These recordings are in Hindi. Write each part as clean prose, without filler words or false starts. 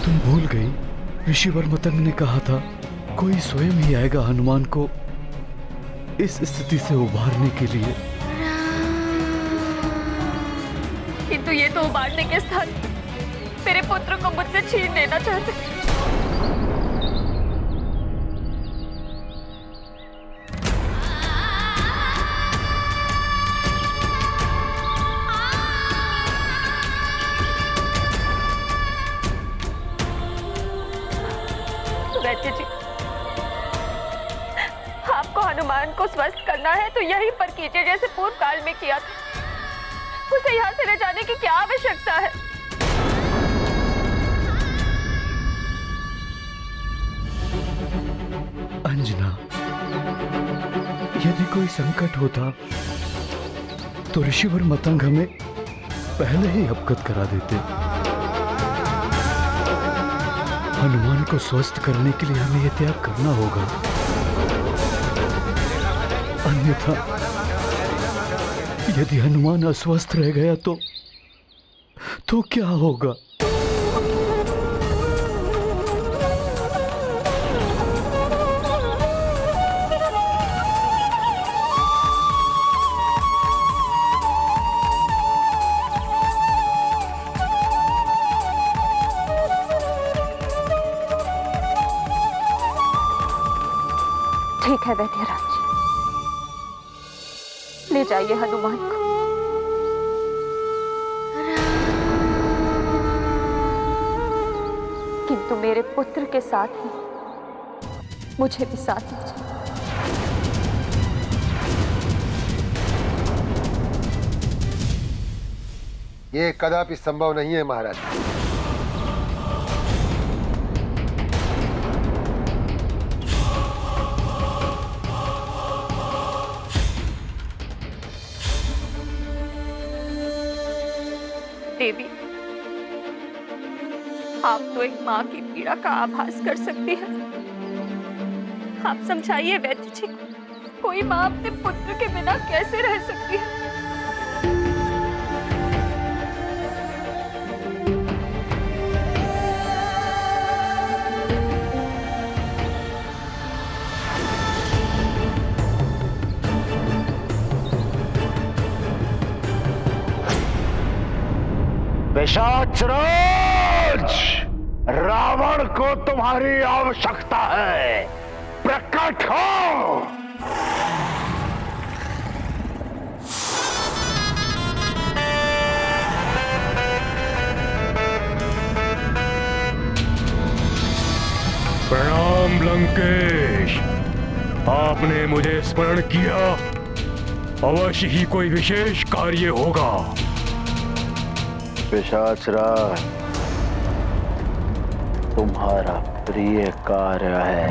तुम भूल गई, ऋषिवर मतंग ने कहा था कोई स्वयं ही आएगा हनुमान को इस स्थिति से उबारने के लिए। किंतु ये तो उबारने के स्थान मेरे पुत्र को मुझसे छीन लेना चाहते हैं। वैद्य जी, आपको हनुमान को स्वस्थ करना है तो यहीं पर कीजिए जैसे पूर्व काल में किया था। उसे यहाँ से ले जाने की क्या आवश्यकता है? अंजना, यदि कोई संकट होता तो ऋषिवर मतंग हमें पहले ही अवगत करा देते। हनुमान को स्वस्थ करने के लिए हमें यह त्याग करना होगा, अन्यथा यदि हनुमान अस्वस्थ रह गया तो क्या होगा? ठीक है वैद्यराज जी, ले जाइए हनुमान को। किंतु मेरे पुत्र के साथ ही मुझे भी साथ लीजिए। ये कदापि संभव नहीं है महाराज। देवी, आप तो एक माँ की पीड़ा का आभास कर सकती हैं। आप समझाइए वैद्य जी को, कोई माँ अपने पुत्र के बिना कैसे रह सकती है? पिशाचराज, रावण को तुम्हारी आवश्यकता है, प्रकट हो। प्रणाम लंकेश, आपने मुझे स्मरण किया। अवश्य ही कोई विशेष कार्य होगा। पिशाचराज, तुम्हारा प्रिय कार्य है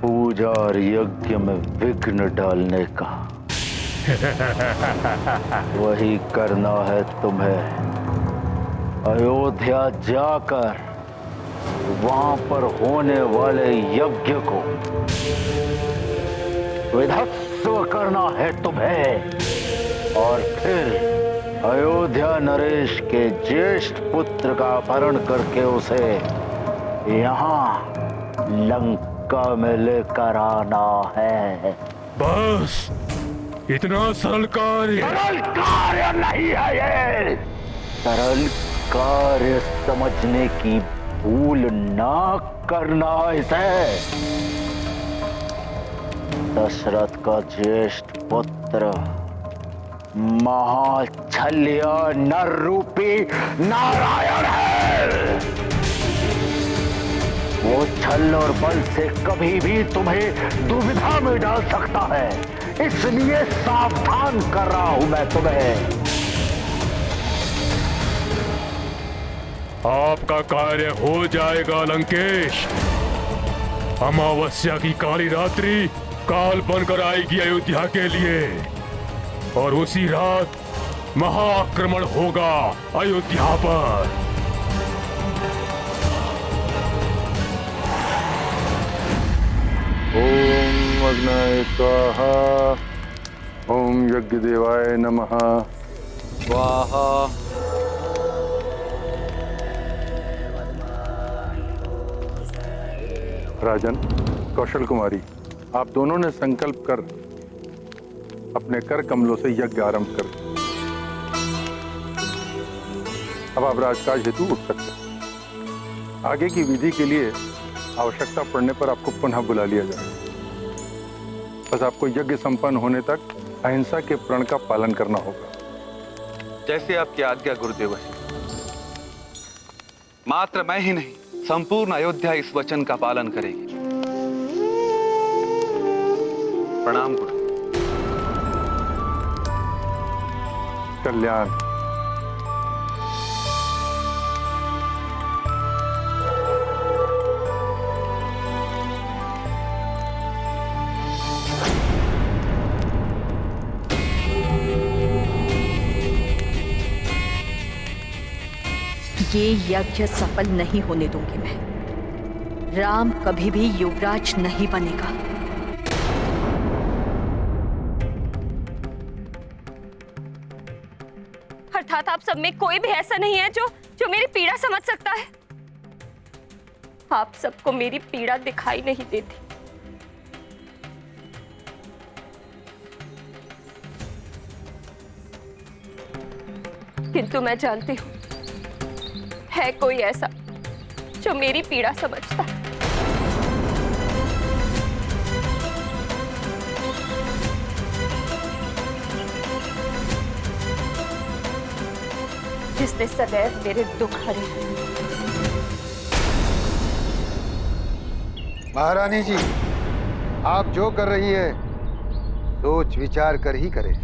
पूजा और यज्ञ में विघ्न डालने का। वही करना है तुम्हें। अयोध्या जाकर वहां पर होने वाले यज्ञ को विध्वंस करना है तुम्हें, और फिर अयोध्या नरेश के ज्येष्ठ पुत्र का अपहरण करके उसे यहाँ लंका में लेकर आना है। बस इतना सरल कार्य? सरल कार्य नहीं है ये। सरल कार्य समझने की भूल ना करना इसे। दशरथ का ज्येष्ठ पुत्र महाछल्य नर रूपी नारायण है। वो छल और बल से कभी भी तुम्हें दुविधा में डाल सकता है, इसलिए सावधान कर रहा हूं मैं तुम्हें। आपका कार्य हो जाएगा लंकेश। अमावस्या की काली रात्रि काल बनकर आएगी अयोध्या के लिए, और उसी रात महाआक्रमण होगा अयोध्या पर। ओम अग्नये स्वाहा, ओम यज्ञदेवाय नमः। स्वाहा। राजन, कौशल कुमारी, आप दोनों ने संकल्प कर अपने कर कमलों से यज्ञ आरंभ कर दिया। अब आप राजकाज हेतु उठ सकते हैं। आगे की विधि के लिए आवश्यकता पड़ने पर आपको पुनः बुला लिया जाएगा। बस आपको यज्ञ संपन्न होने तक अहिंसा के प्रण का पालन करना होगा। जैसे आपकी आज्ञा गुरुदेव। मात्र मैं ही नहीं, संपूर्ण अयोध्या इस वचन का पालन करेगी। प्रणाम गुरु। कल्याण। ये यज्ञ सफल नहीं होने दूंगी मैं। राम कभी भी युवराज नहीं बनेगा। अर्थात आप सब में कोई भी ऐसा नहीं है जो मेरी पीड़ा समझ सकता है। आप सबको मेरी पीड़ा दिखाई नहीं देती। किंतु मैं जानती हूं है कोई ऐसा जो मेरी पीड़ा समझता है। जिसने सदैव मेरे दुख हरे। महारानी जी, आप जो कर रही हैं सोच विचार कर ही करें।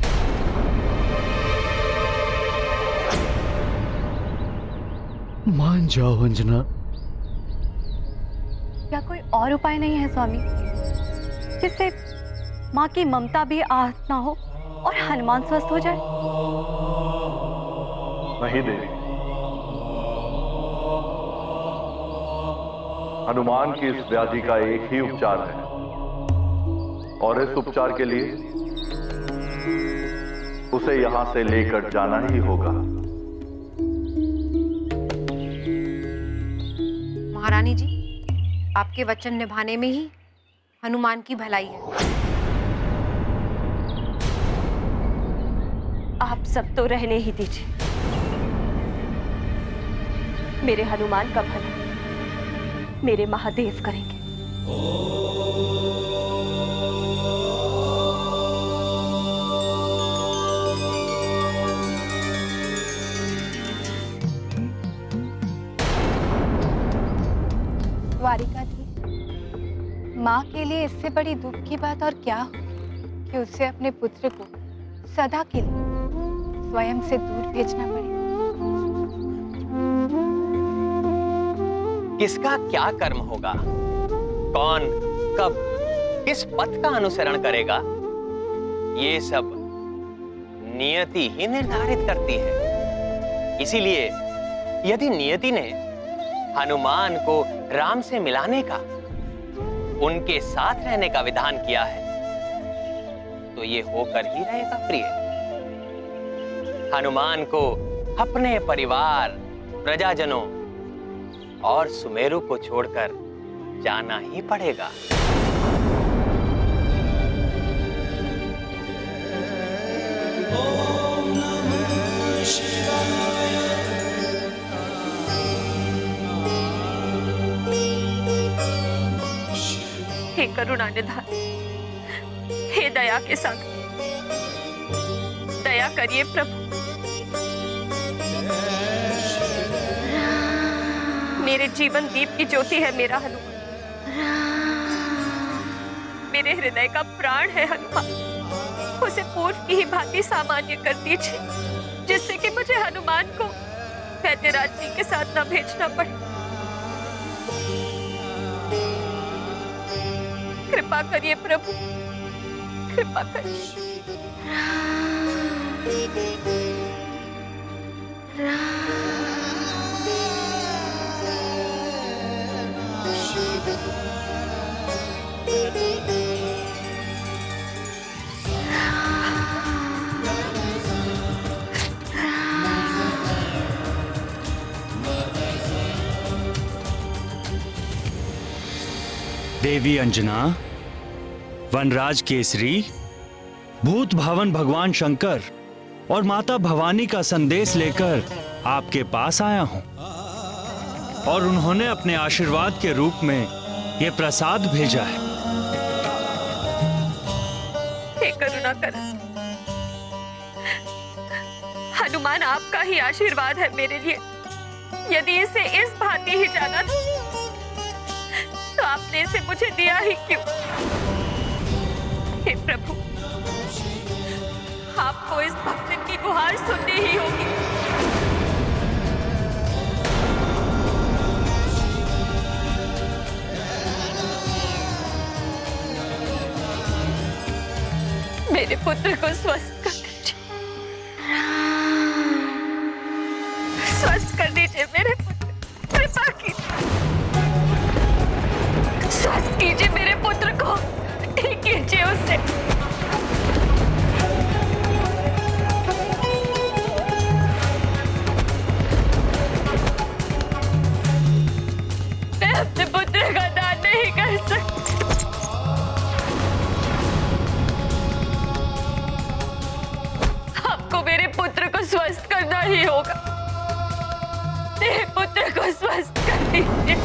मान जाओ अंजना। क्या कोई और उपाय नहीं है स्वामी, जिससे माँ की ममता भी आहत ना हो और हनुमान स्वस्थ हो जाए? नहीं देवी, हनुमान की इस व्याधि का एक ही उपचार है और इस उपचार के लिए उसे यहां से लेकर जाना ही होगा। महारानी जी, आपके वचन निभाने में ही हनुमान की भलाई है। आप सब तो रहने ही दीजिए। मेरे हनुमान का भला मेरे महादेव करेंगे। द्वारिकाधीश, माँ के लिए इससे बड़ी दुख की बात और क्या हो कि उसे अपने पुत्र को सदा के लिए स्वयं से दूर भेजना पड़े। किसका क्या कर्म होगा, कौन कब किस पथ का अनुसरण करेगा, ये सब नियति ही निर्धारित करती है। इसीलिए यदि नियति ने हनुमान को राम से मिलाने का, उनके साथ रहने का विधान किया है, तो ये होकर ही रहेगा प्रिय। हनुमान को अपने परिवार, प्रजाजनों और सुमेरु को छोड़कर जाना ही पड़ेगा। हे करुणा निधान, हे दया के सागर, दया करिए प्रभु। मेरे जीवन दीप की ज्योति है मेरा हनुमान। मेरे हृदय का प्राण है हनुमान। उसे पूर्व की ही भांति सामान्य कर दीजिए, जिससे कि मुझे हनुमान को वैद्यराज जी के साथ न भेजना पड़े। कृपा करिए प्रभु, कृपा करिए। देवी अंजना, वनराज केसरी, भूत भावन भगवान शंकर और माता भवानी का संदेश लेकर आपके पास आया हूं और उन्होंने अपने आशीर्वाद के रूप में ये प्रसाद भेजा है। हे करुणा कर, हनुमान आपका ही आशीर्वाद है मेरे लिए। यदि इसे इस भांति ही जाना था तो आपने इसे मुझे दिया ही क्यों? हे प्रभु, आपको इस भक्त की गुहार सुननी ही होगी। मेरे पुत्र को स्वस्थ कर दीजिए, स्वस्थ कर दीजिए मेरे पुत्र, कृपा कीजिए, स्वस्थ कीजिए मेरे पुत्र को, ठीक कीजिए उसे। मैं अपने पुत्र का दान नहीं कर सकती। आपको मेरे पुत्र को स्वस्थ करना ही होगा। मेरे पुत्र को स्वस्थ कर दीजिए।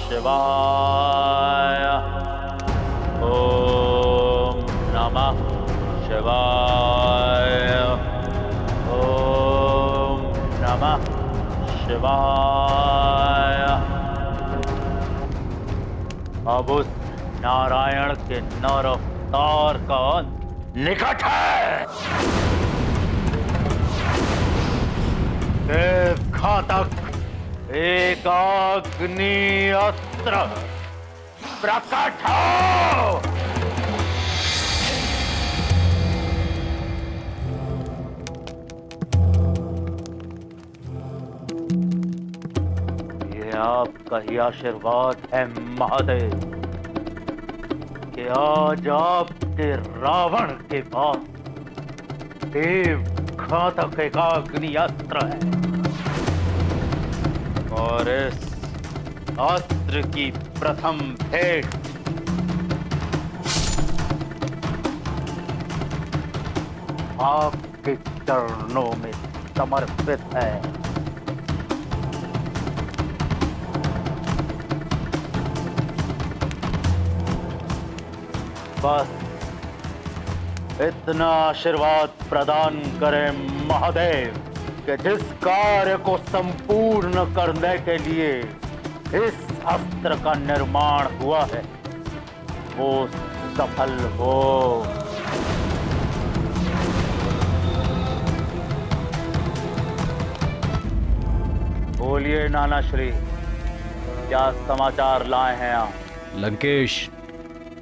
शिवाय। ओम नमः शिवाय। ओम नमः शिवाय। अब उस नारायण के नर अवतार का निकट है। देव घातक एक अग्नि अस्त्र प्रकट हो। ये आपका ही आशीर्वाद है महादेव कि आज आपके रावण के पास देव घातक एक अग्नि अस्त्र है और इस अस्त्र की प्रथम भेंट आपके चरणों में समर्पित है। बस इतना आशीर्वाद प्रदान करें महादेव कि जिस कार्य को संपूर्ण करने के लिए इस अस्त्र का निर्माण हुआ है वो सफल हो। बोलिए नाना श्री, क्या समाचार लाए हैं आप? लंकेश,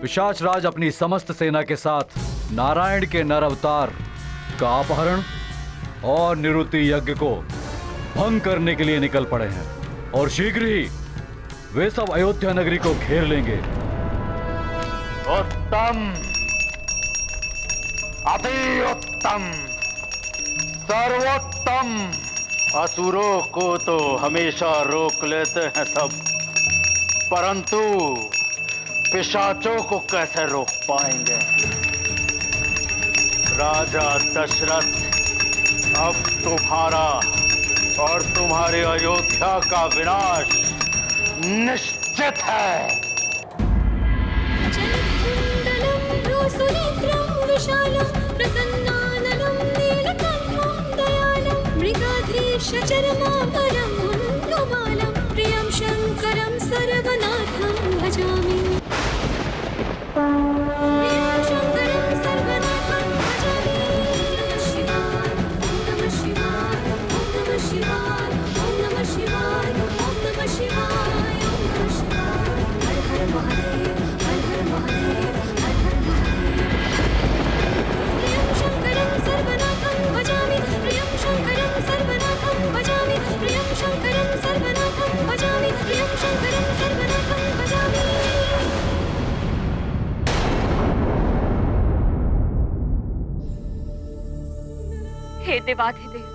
पिशाच राज अपनी समस्त सेना के साथ नारायण के नर अवतार का अपहरण और निवृत्ति यज्ञ को भंग करने के लिए निकल पड़े हैं और शीघ्र ही वे सब अयोध्या नगरी को घेर लेंगे। उत्तम, अति उत्तम, सर्वोत्तम। असुरों को तो हमेशा रोक लेते हैं सब, परंतु पिशाचों को कैसे रोक पाएंगे? राजा दशरथ, अब तुम्हारा और तुम्हारे अयोध्या का विनाश निश्चित निश्चित है। प्रियं शंकरं सर्वनाथं भजामि। प्रियं शंकरं सर्वनाथं भजामि। नमः शिवाय, ओम नमः शिवाय, ओम नमः शिवाय, ओम नमः शिवाय, ओम नमः शिवाय, ओम नमः शिवाय। हर हर महादेव, हर हर महादेव, हर हर महादेव। प्रियं शंकरं सर्वनाथं भजामि। प्रियं शंकरं सर्वनाथं भजामि। प्रियं शंकरं सर्वनाथं भजामि। प्रियं शंकरं सर्वनाथं भजामि। हे देवाधिदेव,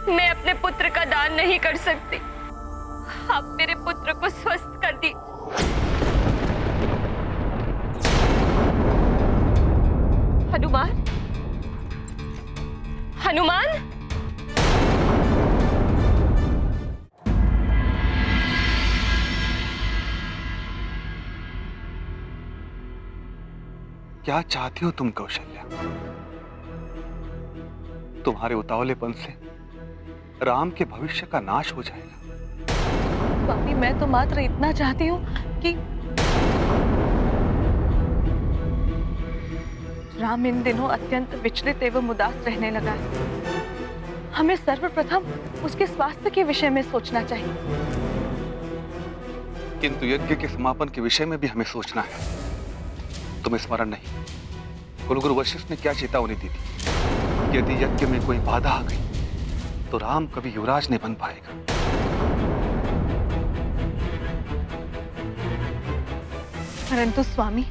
मैं अपने पुत्र का दान नहीं कर सकती। आप मेरे पुत्र को स्वस्थ कर दी। हनुमान, हनुमान, क्या चाहती हो तुम कौशल्या? तुम्हारे उतावलेपन से राम के भविष्य का नाश हो जाएगा। स्वामी, मैं तो मात्र इतना चाहती हूँ कि राम इन दिनों अत्यंत विचलित एवं उदास रहने लगा है। हमें सर्वप्रथम उसके स्वास्थ्य के विषय में सोचना चाहिए। किंतु यज्ञ के समापन के विषय में भी हमें सोचना है। तुम्हें स्मरण नहीं, कुलगुरु वशिष्ठ ने क्या चेतावनी दी थी? यदि यज्ञ में कोई बाधा आ गई तो राम कभी युवराज नहीं बन पाएगा। परंतु स्वामी,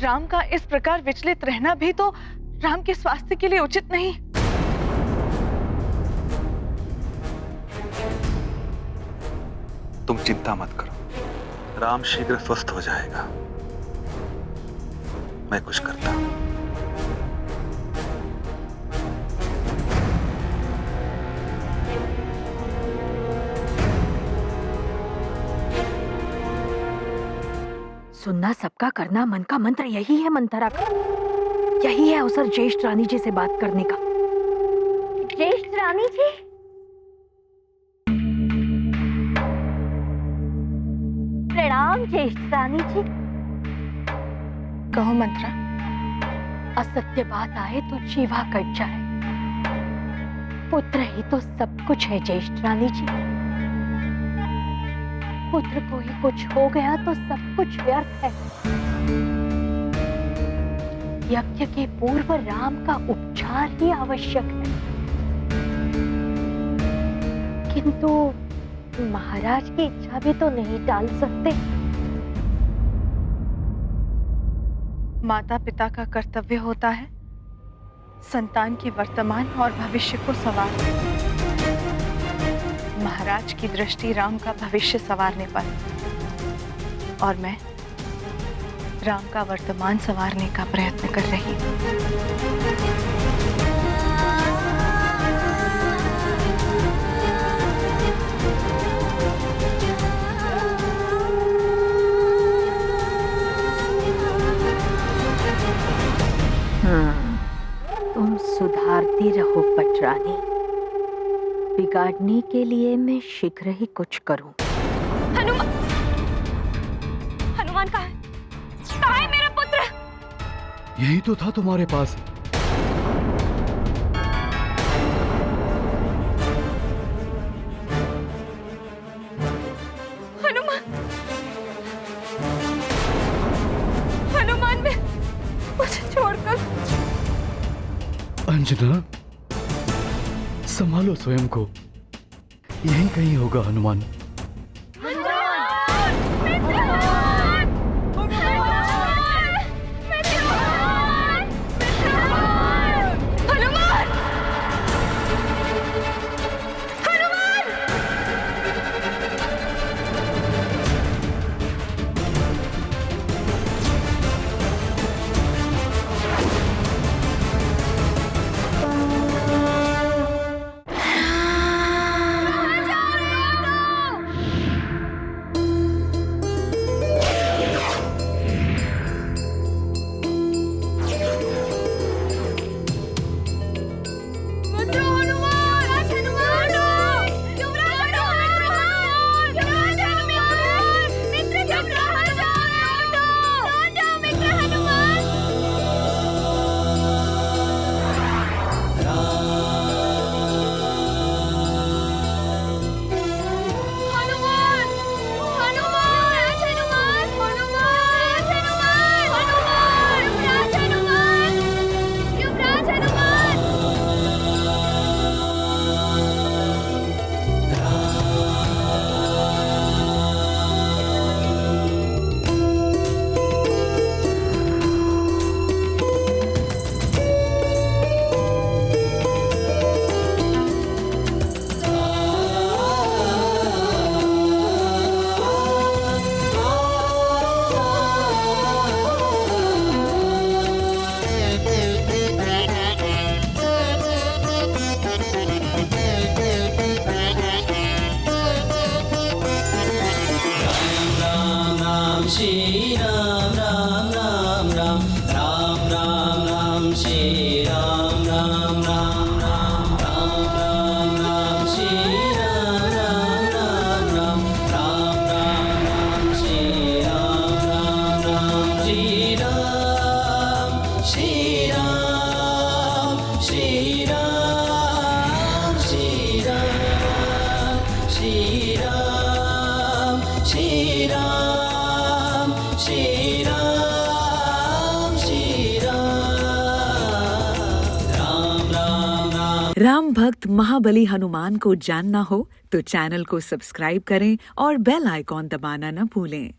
राम का इस प्रकार विचलित रहना भी तो राम के स्वास्थ्य के लिए उचित नहीं। तुम चिंता मत करो, राम शीघ्र स्वस्थ हो जाएगा। मैं कुछ करता हूं। सुनना सबका, करना मन का मंत्र यही है मंथरा का। यही है अवसर ज्येष्ठ रानी जी से बात करने का। ज्येष्ठ रानी जी, प्रणाम ज्येष्ठ रानी जी। कहो मंत्रा। असत्य बात आए तो जीवा कट जाए। पुत्र ही तो सब कुछ है ज्येष्ठ रानी जी। पुत्र को ही कुछ हो गया तो सब कुछ व्यर्थ है। यज्ञ के पूर्व राम का उपचार ही आवश्यक है। किंतु महाराज की इच्छा भी तो नहीं टाल सकते। माता पिता का कर्तव्य होता है संतान की वर्तमान और भविष्य को संवारना। महाराज की दृष्टि राम का भविष्य संवारने पर, और मैं राम का वर्तमान संवारने का प्रयत्न कर रही हूँ। तुम सुधारती रहो पटरानी। बिगाड़ने के लिए मैं शीघ्र ही कुछ करूं। हनुमान, हनुमान कहाँ है? कहाँ है मेरा पुत्र? यही तो था तुम्हारे पास। हनुमान, हनुमान में मुझे छोड़कर। अंजना, संभालो स्वयं को। यहीं कहीं होगा हनुमान। श्री राम राम राम राम राम राम राम श्री राम राम राम राम राम राम राम श्री राम राम राम राम राम राम राम श्री राम राम राम श्री राम श्री राम श्री राम श्री राम श्री राम श्री राम श्री राम श्री राम राम भक्त महाबली हनुमान को जानना हो तो चैनल को सब्सक्राइब करें और बेल आइकॉन दबाना न भूलें।